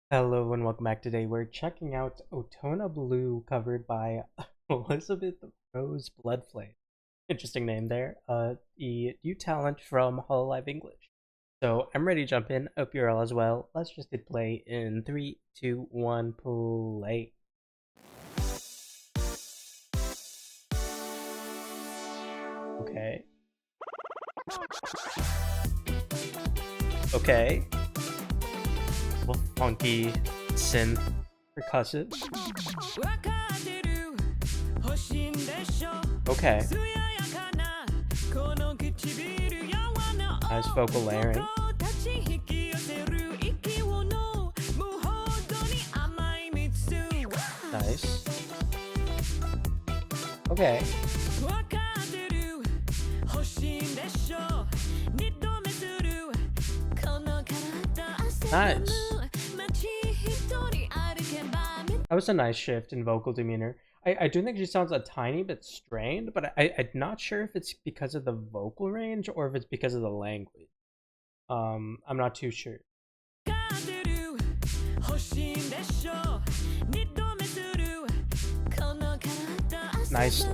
Hello and welcome back. Today we're checking out OTONABLUE covered by Elizabeth Rose Bloodflame. Interesting name there. The new talent from Hololive English. So I'm ready to jump in. Hope you're all as well. Let's just hit play in 3, 2, 1, play. Okay. Okay. A little funky synth percussive. Okay. Nice vocal layering. Nice. Okay. Nice. That was a nice shift in vocal demeanor. I do think she sounds a tiny bit strained, but I'm not sure if it's because of the vocal range or if it's because of the language. I'm not too sure. Nice.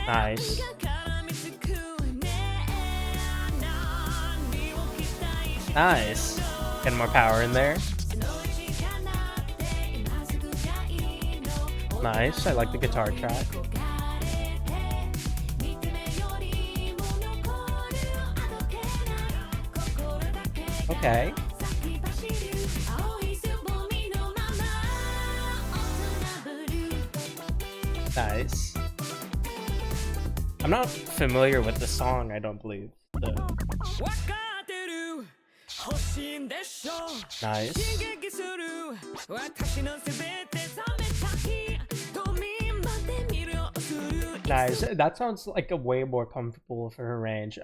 Nice. Nice. Getting more power in there. Nice. I like the guitar track. Okay. Nice. I'm not familiar with the song, I don't believe. Nice. Nice. That sounds like a way more comfortable for her range.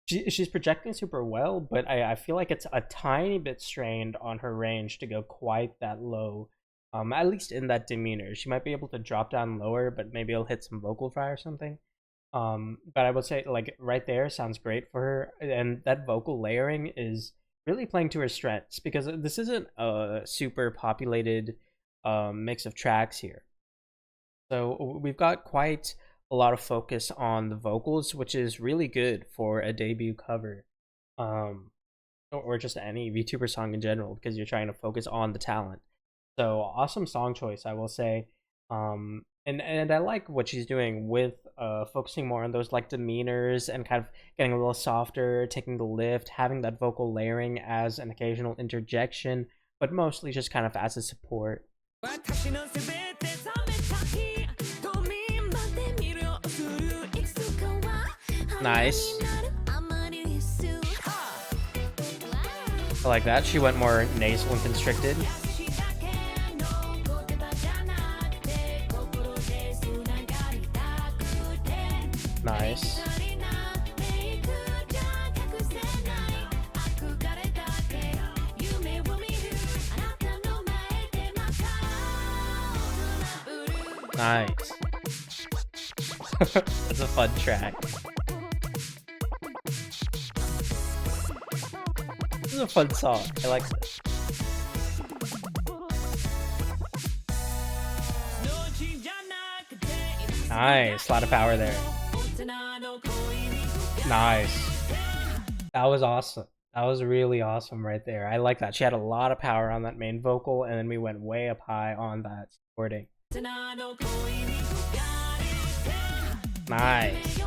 She's projecting super well, but I feel like it's a tiny bit strained on her range to go quite that low. At least in that demeanor. She might be able to drop down lower, but maybe it'll hit some vocal fry or something. But I would say like right there sounds great for her, and that vocal layering is really playing to her strengths because this isn't a super populated mix of tracks here. So we've got quite a lot of focus on the vocals, which is really good for a debut cover, or just any VTuber song in general, because you're trying to focus on the talent. So awesome song choice, I will say. And I like what she's doing with focusing more on those like demeanors and kind of getting a little softer, taking the lift, having that vocal layering as an occasional interjection, but mostly just kind of as a support. Nice. I like that. She went more nasal and constricted. Nice. Nice. That's a fun track. This is a fun song. I like this. Nice. A lot of power there. Nice. That was awesome. That was really awesome right there. I like that. She had a lot of power on that main vocal, and then we went way up high on that supporting. Nice.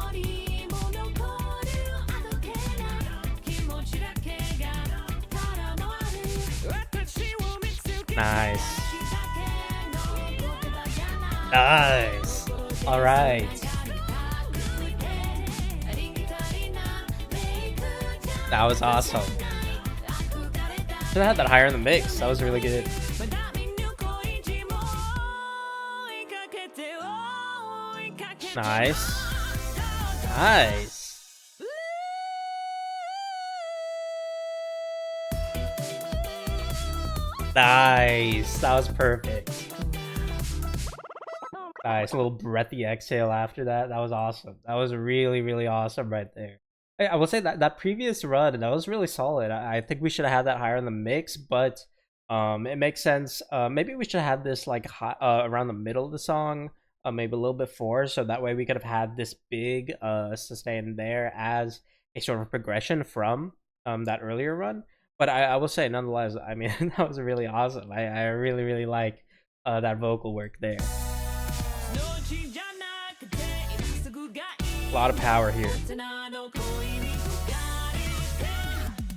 Nice. Nice. All right. That was awesome. Should have had that higher in the mix. That was really good. Nice. Nice. Nice. That was perfect. Nice. A little breathy exhale after that. That was awesome. That was really, really awesome right there. I will say that that previous run that was really solid. I think we should have had that higher in the mix, but it makes sense. Maybe we should have this like around the middle of the song, maybe a little bit forward, so that way we could have had this big sustain there as a sort of progression from that earlier run. But I will say nonetheless, I mean that was really awesome. I really like that vocal work there. A lot of power here.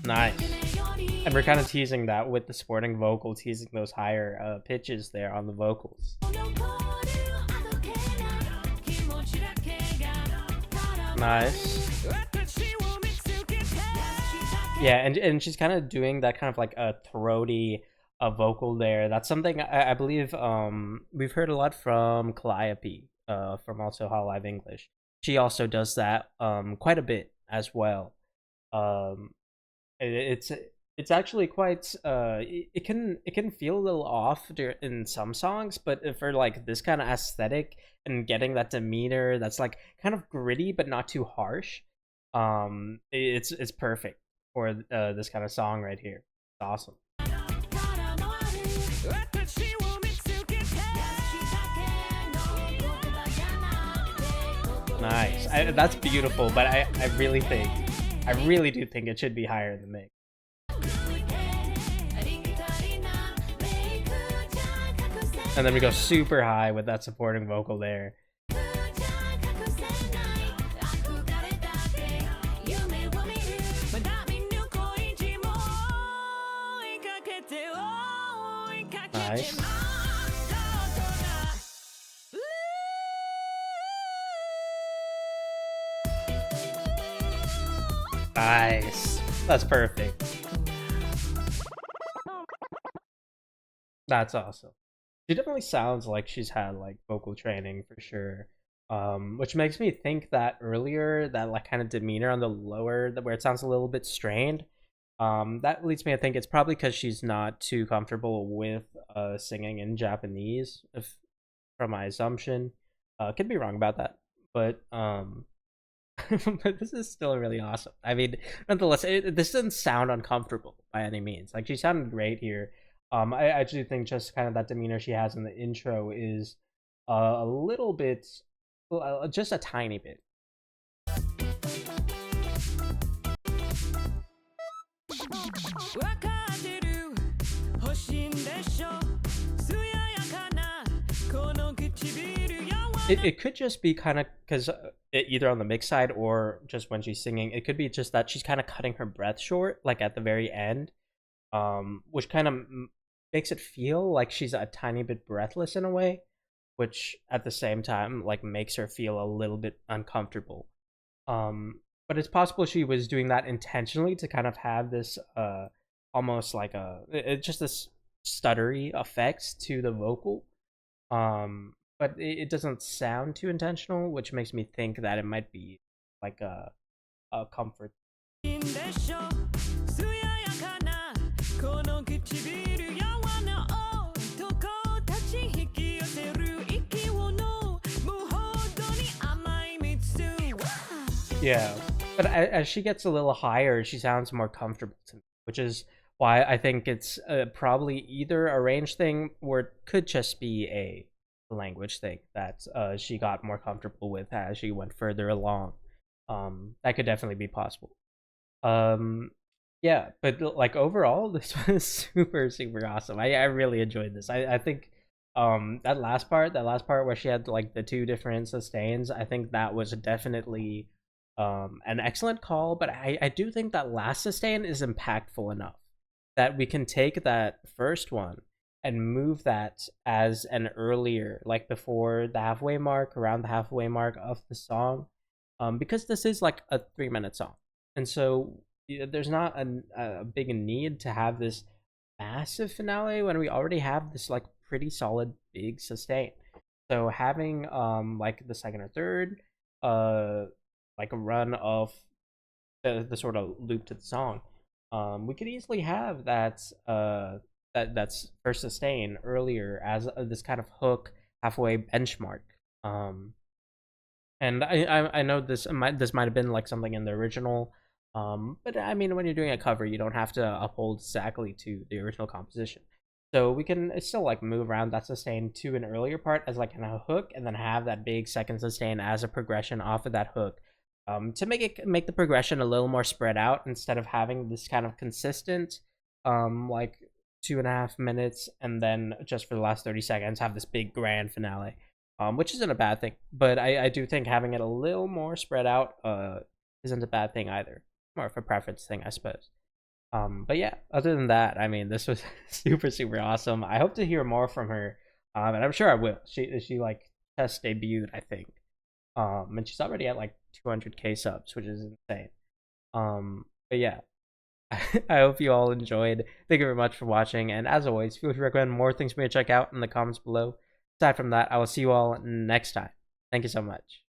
Nice. And we're kind of teasing that with the supporting vocal, teasing those higher pitches there on the vocals. Nice. Yeah, and she's kind of doing that kind of like a throaty vocal there. That's something I believe we've heard a lot from Calliope, from also Hololive English. She also does that quite a bit as well. Um, it's it's actually quite it can feel a little off in some songs, but for like this kind of aesthetic and getting that demeanor that's like kind of gritty but not too harsh, it's perfect for this kind of song right here. It's awesome. Nice. That's beautiful, but I really think, I really do think it should be higher in the mix. And then we go super high with that supporting vocal there. Nice. Nice. That's perfect. That's awesome. She definitely sounds like she's had like vocal training for sure. Which makes me think that earlier that like kind of demeanor on the lower, where it sounds a little bit strained, that leads me to think it's probably because she's not too comfortable with singing in Japanese, if from my assumption. Could be wrong about that, but but this is still really awesome. I mean, nonetheless, this doesn't sound uncomfortable by any means. Like she sounded great here. I actually think just kind of that demeanor she has in the intro is a little bit, just a tiny bit. It could just be kind of because either on the mix side or just when she's singing, it could be just that she's kind of cutting her breath short, like at the very end, which kind of makes it feel like she's a tiny bit breathless in a way, which at the same time like makes her feel a little bit uncomfortable. But it's possible she was doing that intentionally to kind of have this almost like just this stuttery effect to the vocal. But it doesn't sound too intentional, which makes me think that it might be like a comfort. Yeah, but as she gets a little higher, she sounds more comfortable to me, which is why I think it's probably either a range thing or it could just be a language thing that she got more comfortable with as she went further along. That could definitely be possible. Yeah, but like overall, this was super awesome. I really enjoyed this. I think that last part, where she had like the two different sustains, I think that was definitely an excellent call. But I do think that last sustain is impactful enough that we can take that first one and move that as an earlier, like before the halfway mark, around the halfway mark of the song, because this is like a 3-minute song, and so there's not a big need to have this massive finale when we already have this like pretty solid big sustain. So having like the second or third like a run of the sort of loop to the song, we could easily have that that's first sustain earlier as this kind of hook halfway benchmark. And I know this might have been like something in the original, but I mean, when you're doing a cover, you don't have to uphold exactly to the original composition. So we can still like move around that sustain to an earlier part as like a hook, and then have that big second sustain as a progression off of that hook, to make the progression a little more spread out instead of having this kind of consistent, like 2.5 minutes, and then just for the last 30 seconds have this big grand finale, which isn't a bad thing. But I do think having it a little more spread out isn't a bad thing either. More of a preference thing, I suppose. But yeah, other than that, I mean, this was super awesome. I hope to hear more from her, and I'm sure I will. She like test debuted, I think, and she's already at like 200K subs, which is insane. But yeah, I hope you all enjoyed. Thank you very much for watching, and as always, feel free to recommend more things for me to check out in the comments below. Aside from that, I will see you all next time. Thank you so much.